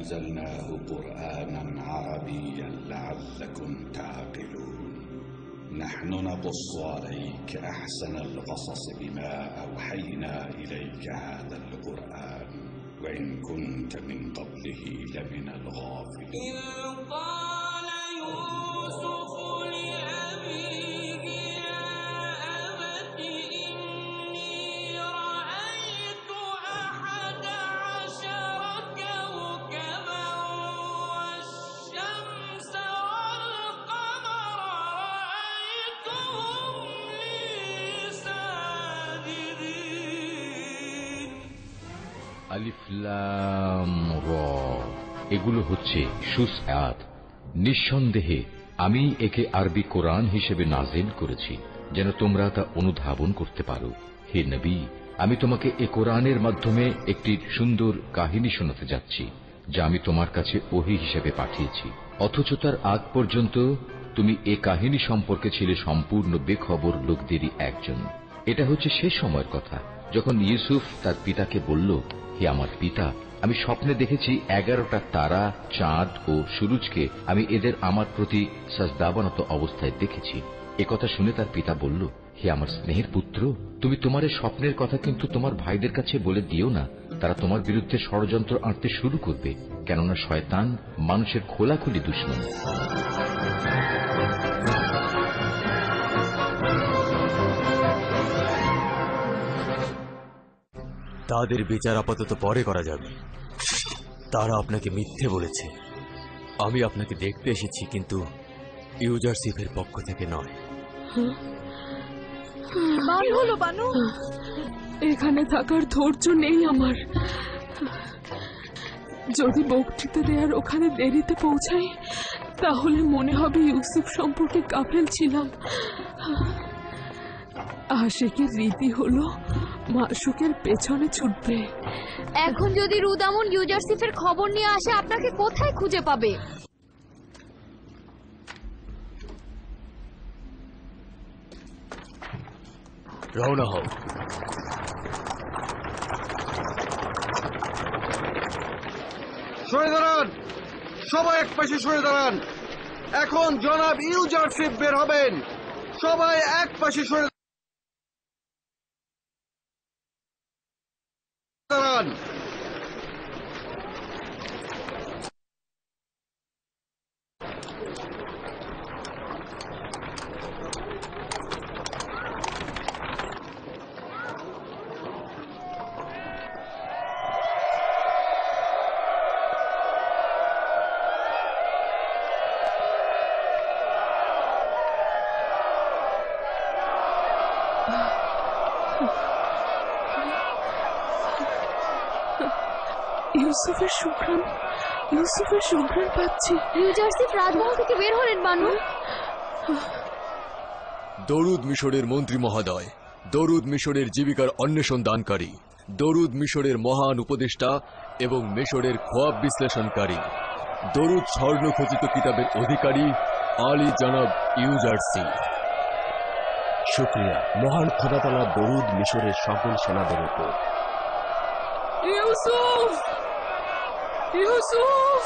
أنزلناه قرآنا عربيا لعلكم تعقلون نحن نقص عليك أحسن القصص بما أوحينا إليك هذا القرآن وإن كنت من قبله لمن الغافلين قال يوسف لأبيه يا أبت إني رأيت 11 كوكبا والشمس والقمر رأيتهم لي ساجدين আলিফ লাম রা, এগুলো হচ্ছে সুসআত। নিঃসন্দেহে আমি একে আরবি কোরআন হিসেবে নাজিল করেছি যেন তোমরা তা অনুধাবন করতে পারো। হে নবী, আমি তোমাকে এ কোরআনের মাধ্যমে একটি সুন্দর কাহিনী শোনাতে যাচ্ছি যা আমি তোমার কাছে ওহী হিসেবে পাঠিয়েছি, অথচ তার আগ পর্যন্ত তুমি এ কাহিনী সম্পর্কে ছিলে সম্পূর্ণ বেখবর লোকদেরই একজন। এটা হচ্ছে সে সময়ের কথা যখন ইউসুফ তার পিতাকে বলল, হে আমার পিতা, আমি স্বপ্নে দেখেছি 11টা তারা, চাঁদ ও সূরজকে আমি এদের আমার প্রতি সাজদাবনত অবস্থায় দেখেছি। একথা শুনে তার পিতা বলল, হে আমার স্নেহের পুত্র, তুমি তোমার এই স্বপ্নের কথা কিন্তু তোমার ভাইদের কাছে বলে দিও না, তারা তোমার বিরুদ্ধে ষড়যন্ত্র আঁটতে শুরু করবে, কেননা শয়তান মানুষের খোলাখুলি দুশমন। তাদের বিচার আপাতত পরে করা যাবে। তারা আপনাকে মিথ্যে বলেছে। আমি আপনাকে দেখতে এসেছি, কিন্তু ইউজারশিপের পক্ষ থেকে নয়। কি হলো বানু? এখানে থাকার ধৈর্য নেই আমার। যদি বক্তৃতা দেওয়ার ওখানে দেরিতে পৌঁছাই তাহলে মনে হবে ইউসুফ সম্পর্কে গাফেল ছিলাম। আশিকের রীতি হলো মাশূকের পেছনে ছুটবে। এখন যদি রুদামন ইউজারশিপের খবর নিয়ে আসে, আপনাকে কোথায় খুঁজে পাবে? রওনা হও। সরে দাঁড়ান, সবাই এক পাশে সরে দাঁড়ান। এখন জনাব ইউজারশিপ বের হবেন, সবাই এক পাশে সরে দাঁড়ান। ইউসুফের সুঘ্রাণ পাচ্ছি। ইউজারশিপ রাজমহল থেকে বের হলেন বানু। দরুদ মিশরের মন্ত্রী মহোদয়, দরুদ মিশরের জীবিকার অন্বেষণ দানকারী, দরুদ মিশরের মহান উপদেষ্টা এবং মিশরের খোয়াব বিশ্লেষণকারী, দরুদ স্বর্ণখচিত কিতাবের অধিকারী আলী জনাব ইউজারসি। শুকরিয়া মহান খোদা তাআলা দরুদ মিশরের সকল সেনাদের উপর। ইউসুফ, ইউসুফ,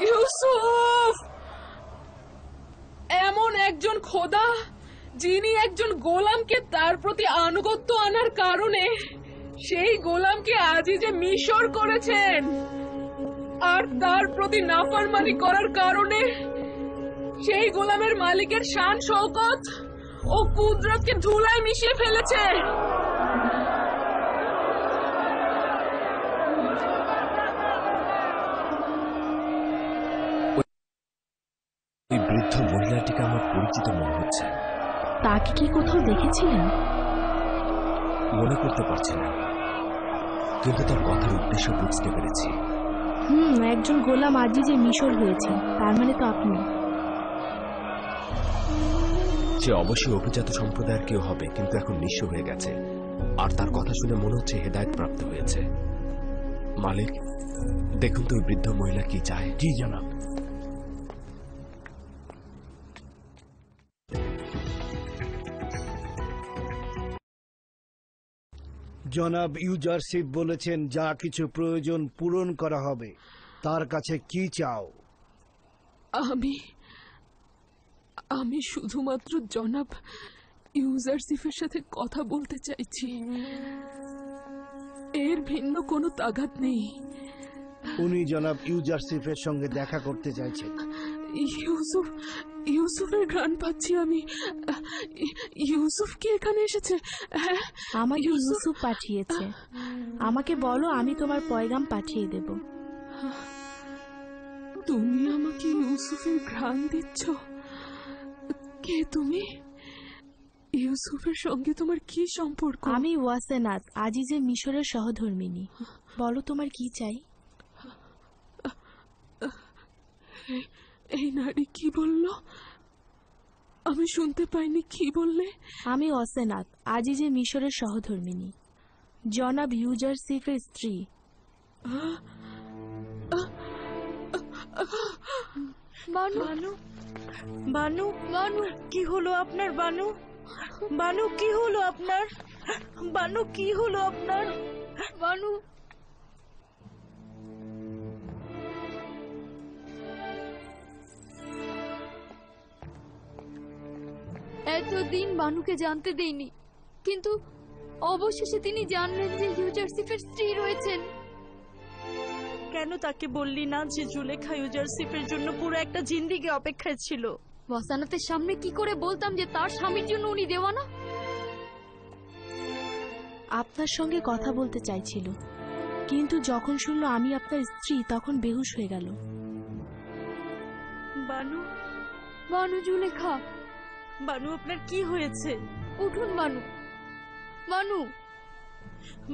ইউসুফ! এমন একজন খোদা যিনি একজন গোলামকে তার প্রতি আনুগত্য আনার কারণে সেই গোলামকে আজিজে মিশর করেছেন, আর তার প্রতি নাফরমানি করার কারণে সেই গোলামের মালিকের শান শওকত ও কুদরতকে ধুলায় মিশিয়ে ফেলেছে। ওই বৃদ্ধ মহিলাটিকে আমার পরিচিত মনে হচ্ছে। তাকে কি কোথাও দেখেছিলেন? মনে করতে পারছি না, কিন্তু তার কথার উদ্দেশ্য বুঝতে পেরেছি। একজন গোলাম আজিজে মিশর হয়েছে, তার মানে তো আপনি। সে অবশ্যই অভিজাত সম্প্রদায়ের কেউ হবে, কিন্তু এখন নিঃস্ব হয়ে গেছে, আর তার কথা শুনে মনে হচ্ছে হেদায়েত প্রাপ্ত হয়েছে। মালিক, দেখুন তো ওই বৃদ্ধ মহিলা কি চায়। জি জনাব। জনাব ইউজারশিপ বলেছেন যা কিছু প্রয়োজন পূরণ করা হবে। তার কাছে কি চাও? আমি শুধুমাত্র জনাব ইউজারশিপের সাথে কথা বলতে চাইছি, এর ভিন্ন কোনো তাগাদ নেই। উনি জনাব ইউজারশিপের সঙ্গে দেখা করতে চাইছেন। ইউসুফের ঘ্রাণ পাচ্ছি আমি। ইউসুফ কি এখানে এসেছে? হ্যাঁ, আমাকে ইউসুফ পাঠিয়েছে। আমাকে বলো, আমি তোমার পয়গাম পাঠিয়ে দেব। তুমি আমাকে ইউসুফের ঘ্রাণ দিচ্ছ? কে তুমি? ইউসুফের সঙ্গে তোমার কি সম্পর্ক? আমি ওয়াসেনাত, আজিজে মিশরের সহধর্মিনী। বলো তোমার কি চাই? এই নারী কি বলল? আমি শুনতে পাইনি। কি বললে? আমি ওয়াসেনাত, আজিজে মিশরের সহধর্মিনী, জনাব ইউজারশিফের স্ত্রী। বানু, বানু, বানু, কি হলো আপনার? বানু, বানু, কি হলো আপনার? বানু, কি হলো আপনার? বানু, এতদিন বানুকে জানতে দেইনি, কিন্তু অবশেষে তিনি জানলেন যে ইউজারশিপের স্ত্রী রয়েছেন। কেন তাকে বললি না যে জুলেখা ইউজারশিপের জন্য পুরো একটা জিন্দিগি অপেক্ষায় ছিল? ওয়াসানাতের সামনে কি করে বলতাম যে তার স্বামীর জন্য উনি দেওয়ানা? আপনার সঙ্গে কথা বলতে চাইছিল, কিন্তু যখন শুনলো আমি আপনার স্ত্রী তখন বেহুশ হয়ে গেল। বানু, বানু, জুলেখা, বানু, আপনার কি হয়েছে? উঠুন বানু, বানু,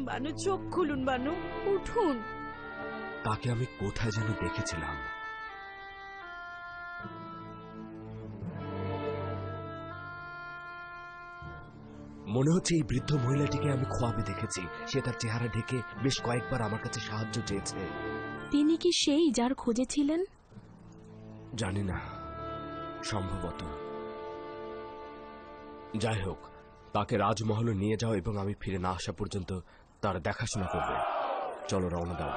বানু, চোখ খুলুন। বানু, উঠুন। তাকে আমি কোথায় যেন দেখেছিলাম। মনে হচ্ছে এই বৃদ্ধ মহিলাটিকে আমি খোয়াবে দেখেছি। সে তার চেহারা ঢেকে বেশ কয়েকবার আমার কাছে সাহায্য চেয়েছে। তিনি কি সেই যার খোঁজে ছিলেন? জানি না, সম্ভবত। যাই হোক, তাকে রাজমহলে নিয়ে যাও এবং আমি ফিরে না আসা পর্যন্ত তার দেখাশোনা করবে। চলো, রওনা দাও।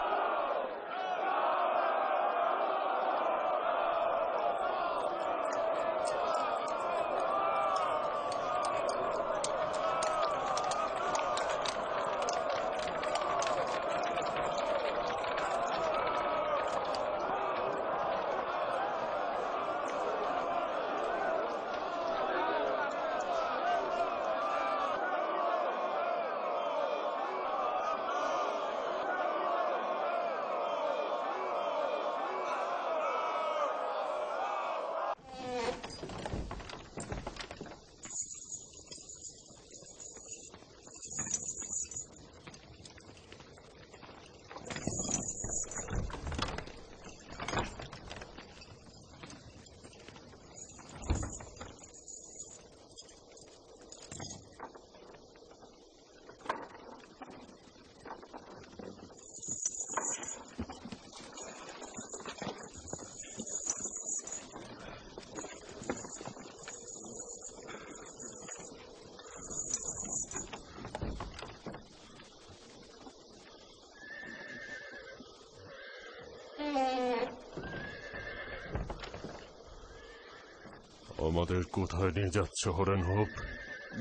আমাদের কোথায় নিয়ে যাচ্ছ হরেন হোপ?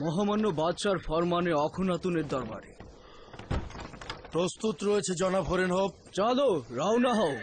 মহামান্য বাদশার ফরমানে অখনাতুনের দরবারে। প্রস্তুত রয়েছে জনাব হরেন হোপ। চলো, রওনা হও।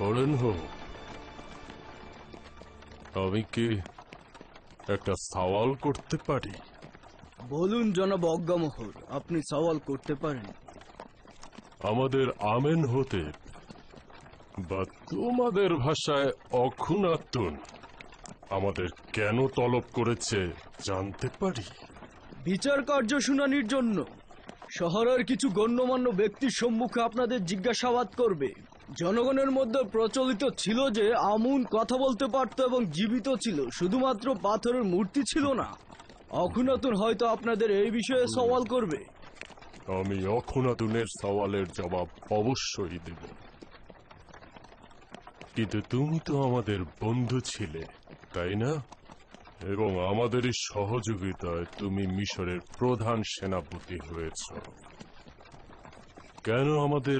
হরেন হোপ, আমি কি একটা সওয়াল করতে পারি? বলুন জনাব অজ্ঞামোহর, আপনি সওয়াল করতে পারেন। আমাদের আমেন হতে বা তোমাদের ভাষায় অখুনাতুন আমাদের কেন তলব করেছে জানতে পারি? বিচার কার্য শুনানির জন্য শহরের কিছু গণ্যমান্য ব্যক্তির সম্মুখে আপনাদের জিজ্ঞাসাবাদ করবে। জনগণের মধ্যে প্রচলিত ছিল যে আমুন কথা বলতে পারত এবং জীবিত ছিল, শুধুমাত্র পাথরের মূর্তি ছিল না। অখুনাতুন হয়তো আপনাদের এই বিষয়ে সওয়াল করবে। আমি অখুনাতুনের সওয়ালের জবাব অবশ্যই দেব, কিন্তু তুমি তো আমাদের বন্ধু ছিলে, তাই না? এবং আমাদের সহযোগিতায় তুমি মিশরের প্রধান সেনাপতি হয়েছ। কেন আমাদের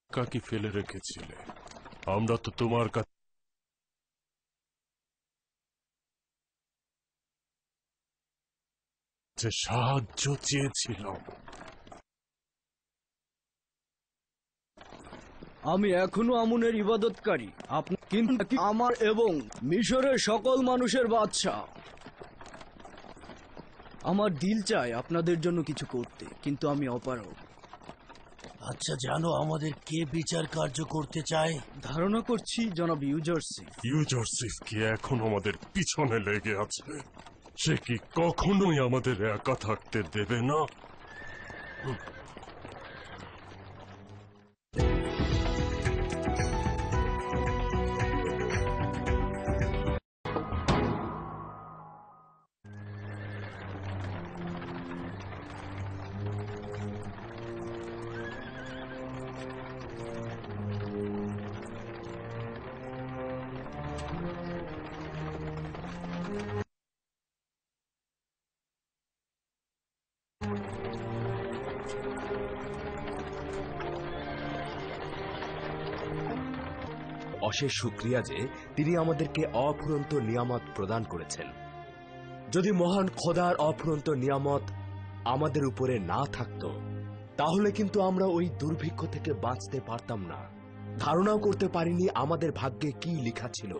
একাকী ফেলে রেখেছিলে? আমরা তো তোমার কাছে সাহায্য চেয়েছিলাম। আমি এখনো আমুনের ইবাদতকারী, কিন্তু আমার এবং মিশরের সকল মানুষের বাদশা। আমার দিল চায় আপনাদের জন্য কিছু করতে, কিন্তু আমি অপারগ। আচ্ছা, জানো আমাদের কে বিচার কার্য করতে চায়? ধারণা করছি জনাব ইউজারসিফ। ইউজারসিফ কি এখন আমাদের পিছনে লেগে আছে? সে কি কখনোই আমাদের একা থাকতে দেবে না? অশেষ শুকরিয়া যে তিনি আমাদেরকে অফুরন্ত নিয়ামত প্রদান করেছেন। যদি মহান খোদার অফুরন্ত নিয়ামত আমাদের উপরে না থাকতো, তাহলে কিন্তু আমরা ওই দুর্ভিক্ষ থেকে বাঁচতে পারতাম না। ধারণাও করতে পারিনি আমাদের ভাগ্যে কি লেখা ছিল।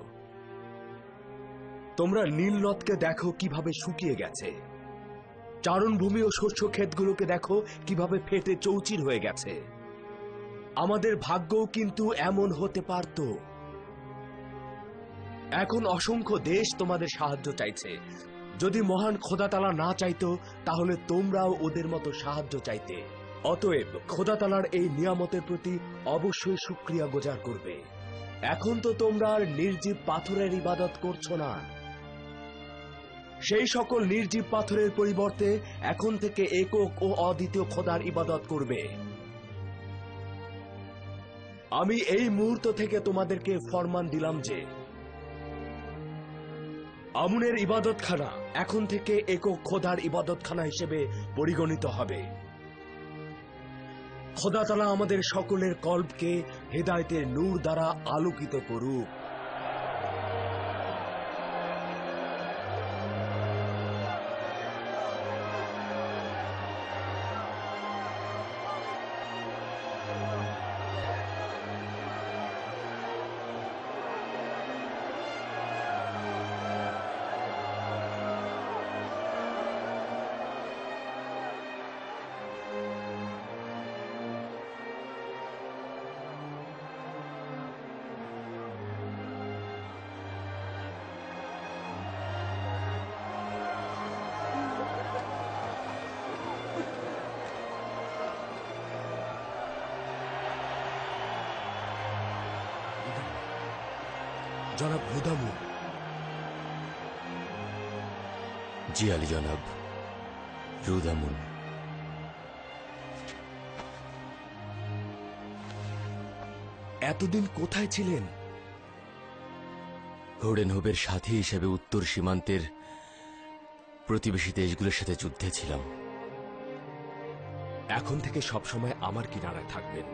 তোমরা নীল নদকে দেখো কিভাবে শুকিয়ে গেছে, চারণভূমি ও শস্য ক্ষেতগুলোকে দেখো কিভাবে ফেটে চৌচির হয়ে গেছে। আমাদের ভাগ্যও কিন্তু এমন হতে পারত। এখন অসংখ্য দেশ তোমাদের সাহায্য চাইছে। যদি মহান খোদাতালা না চাইতো, তাহলে তোমরাও ওদের মতো সাহায্য চাইতে। অতএব খোদাতালার এই নিয়ামতের প্রতি অবশ্যই শুকরিয়া গুজার করবে। এখন তো তোমরা আর নির্জীব পাথরের ইবাদত করছো না। সেই সকল নির্জীব পাথরের পরিবর্তে এখন থেকে একক ও অদ্বিতীয় খোদার ইবাদত করবে। আমি এই মুহূর্ত থেকে তোমাদেরকে ফরমান দিলাম যে আমুনের ইবাদতখানা এখন থেকে একক খোদার ইবাদতখানা হিসেবে পরিগণিত হবে। খোদা তাআলা আমাদের সকলের কল্পকে হেদায়েতের নূর দ্বারা আলোকিত করুক। জনাব হুদামুন। জি আলী জনাব, রুদামুন। এতদিন কোথায় ছিলেন? হোডেনহোবের সাথী হিসেবে উত্তর সীমান্তের প্রতিবেশী দেশগুলোর সাথে যুদ্ধে ছিলাম। এখন থেকে সবসময় আমার কিনারায় থাকবেন।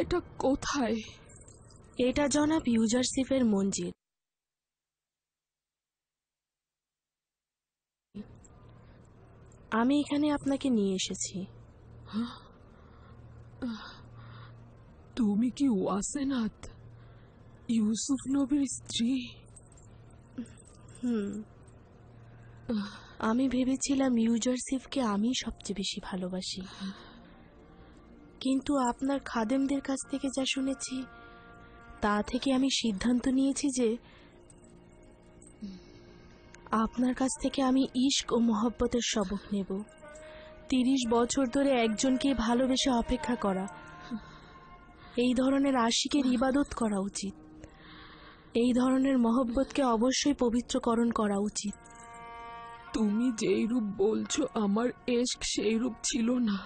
এটা কোথায়? এটা জনাব ইউজারসিফের মঞ্জিল। আমি এখানে আপনাকে নিয়ে এসেছি। তুমি কি ওয়াসেনাত, ইউসুফ নবীর স্ত্রী? আমি ভেবেছিলাম ইউজারসিফকে আমি সবচেয়ে বেশি ভালোবাসি, কিন্তু আপনার খাদেমদের কাছ থেকে যা শুনেছি তা থেকে আমি সিদ্ধান্ত নিয়েছি যে আপনার কাছ থেকে আমি ইশক ও মহব্বতের সবক নেব। 30 বছর ধরে একজনকে ভালোবেসে অপেক্ষা করা, এই ধরনের আশিকের ইবাদত করা উচিত। এই ধরনের মহব্বতকে অবশ্যই পবিত্রকরণ করা উচিত। তুমি যেই রূপ বলছো আমার ইশক সেই রূপ ছিল না।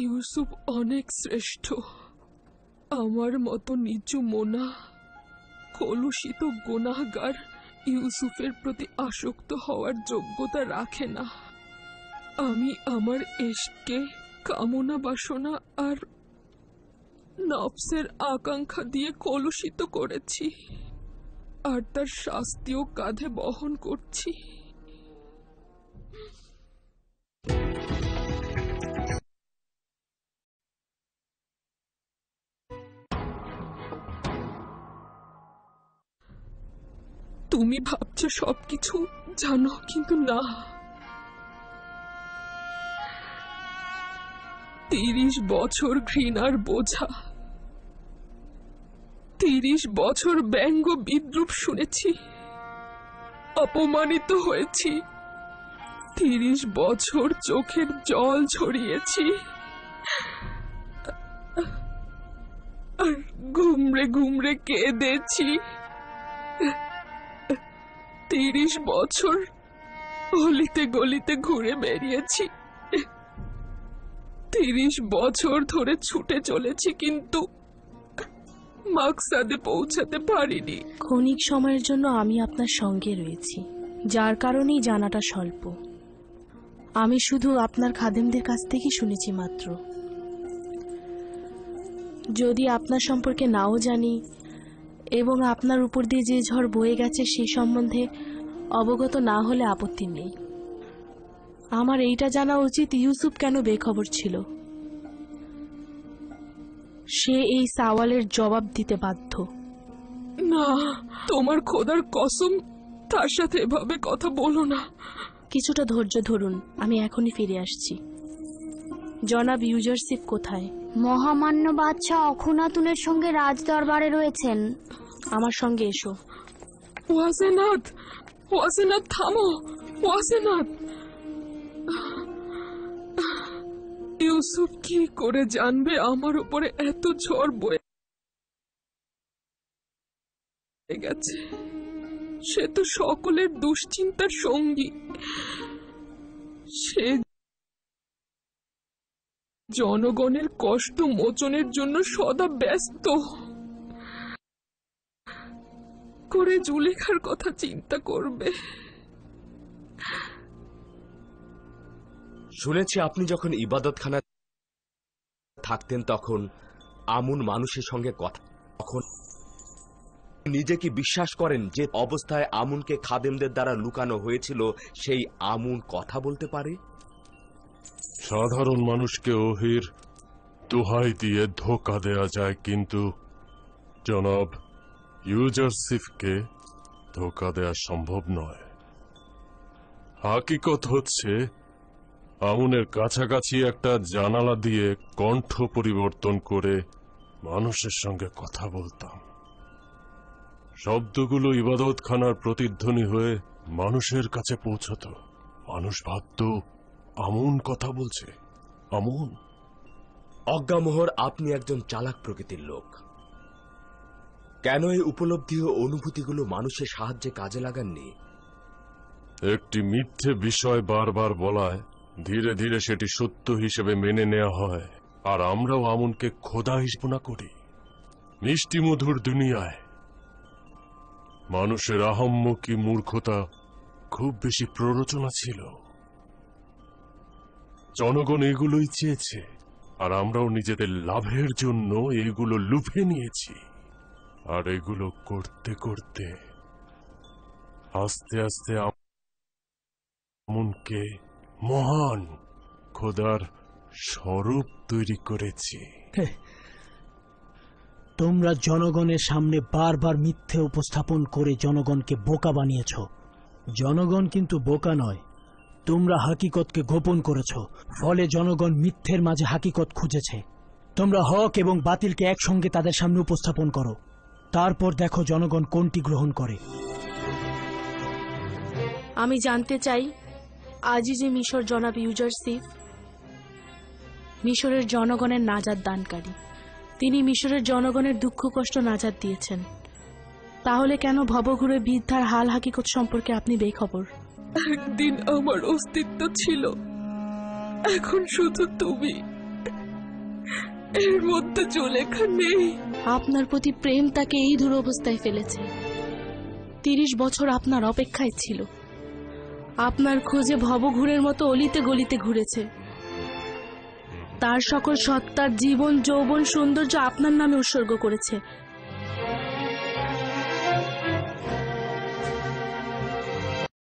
ইউসুফ অনেক শ্রেষ্ঠ। আমার মতো নিচু মোনা কলুষিত গুনাহগার ইউসুফের প্রতি আসক্ত হওয়ার যোগ্যতা রাখে না। আমি আমার ইশককে কামনা বাসনা আর নফসের আকাঙ্ক্ষা দিয়ে কলুষিত করেছি, আর তার শাস্তিও কাঁধে বহন করছি। তুমি ভাবছো সবকিছু জানো, কিন্তু না। 30 বছর ঘৃণার বোঝা, 30 বছর ব্যঙ্গ বিদ্রুপ শুনেছি, অপমানিত হয়েছি, 30 বছর চোখের জল ঝরিয়েছি, আর ঘুমরে ঘুমরে কেঁদেছি। 30 বছর অলিতে গলিতে ঘুরে বেরিয়েছি, 30 বছর ধরে ছুটে চলেছি, কিন্তু মাকসাদে পৌঁছাতে পারিনি। ক্ষণিক সময়ের জন্য আমি আপনার সঙ্গে রয়েছি, যার কারণেই জানাটা স্বল্প। আমি শুধু আপনার খাদেমদের কাছ থেকে শুনেছি মাত্র। যদি আপনার সম্পর্কে নাও জানি এবং আপনার উপর দিয়ে যে ঝড় বয়ে গেছে সে সম্বন্ধে অবগত না হলে আপত্তি নেই। আমার এইটা জানা উচিত ইউসুফ কেন বেখবর ছিল। সে এই সওয়ালের জবাব দিতে বাধ্য। না, তোমার খোদার কসম, তার সাথে এভাবে কথা বলো না। কিছুটা ধৈর্য ধরুন, আমি এখনই ফিরে আসছি। জনাব ইউজারসিফ কোথায়? মহামান্য বাদশাহ অখুনাতুনের সঙ্গে রাজ দরবারে রয়েছেন। আমার সঙ্গে এসো। ওয়াসেনাত, ওয়াসেনাত থামো, ওয়াসেনাত। ইউসুফ কি করে জানবে আমার উপরে এত ঝড় বয়ে গেছে? সে তো সকলের দুশ্চিন্তার সঙ্গী। সে জনগণের কষ্ট মোচনের জন্য সদা ব্যস্ত। করে জুলেখার কথা চিন্তা করবে। শুনেছি আপনি যখন ইবাদতখানায় থাকতেন তখন আমুন মানুষের সঙ্গে কথা, তখন নিজে কি বিশ্বাস করেন যে অবস্থায় আমুনকে খাদেমদের দ্বারা লুকানো হয়েছিল সেই আমুন কথা বলতে পারে? সাধারণ মানুষকে ওহির দোহাই দিয়ে ধোঁকা দেয়া যায়, কিন্তু জনাব ইউজারসিফকে ধোঁকা দেয়া সম্ভব নয়। হাকিকত হচ্ছে আমুনের কাছাকাছি একটা জানালা দিয়ে কণ্ঠ পরিবর্তন করে মানুষের সঙ্গে কথা বলতাম। শব্দগুলো ইবাদতখানার প্রতিধ্বনি হয়ে মানুষের কাছে পৌঁছত। মানুষ ভাবত আমুন কথা বলছে। আমুন। অজ্ঞামোহর, আপনি একজন চালাক প্রকৃতির লোক। কেন এই উপলব্ধি ও অনুভূতিগুলো মানুষের সাহায্যে কাজে লাগাননি? একটি মিথ্যে বিষয় বারবার বলায় ধীরে ধীরে সেটি সত্য হিসেবে মেনে নেওয়া হয়, আর আমরাও আমুনকে খোদা হিসেবে না করি। মিষ্টি মধুর দুনিয়ায় মানুষের আহম্মকি মূর্খতা খুব বেশি প্ররোচনা ছিল। জনগণ এগুলোই চেয়েছে, আর আমরাও নিজেদের লাভের জন্য এগুলো লুফে নিয়েছি। আর এগুলো করতে করতে আস্তে আস্তে আমুনকে মহান খোদার স্বরূপ তৈরি করেছি। তোমরা জনগণের সামনে বারবার মিথ্যে উপস্থাপন করে জনগণকে বোকা বানিয়েছ। জনগণ কিন্তু বোকা নয়, তোমরা হাকিকতকে গোপন করেছ, ফলে জনগণ মিথ্যের মাঝে হাকিকত খুঁজেছে। তোমরা হক এবং বাতিলকে একসঙ্গে তাদের সামনে উপস্থাপন করো, তারপর দেখো জনগণ কোনটি গ্রহণ করে। আমি জানতে চাই, আজিজে মিশর জনাব ইউজারসিফ মিশরের জনগণের নাজাত দানকারী। তিনি মিশরের জনগণের দুঃখ কষ্ট নাজাত দিয়েছেন, তাহলে কেন ভবঘুরে বৃদ্ধার হাল হাকিকত সম্পর্কে আপনি বেখবর? একদিন আমার অস্তিত্ব ছিল, এখন শুধু তুমি। এর মধ্যে জুলেখা নেই। আপনার প্রতি প্রেম তাকে এই দুরবস্থায় ফেলেছে। 30 বছর আপনার অপেক্ষায় ছিল, আপনার খোঁজে ভবঘুরের মতো অলিতে গলিতে ঘুরেছে। তার সকল সত্তার জীবন, যৌবন, সৌন্দর্য আপনার নামে উৎসর্গ করেছে।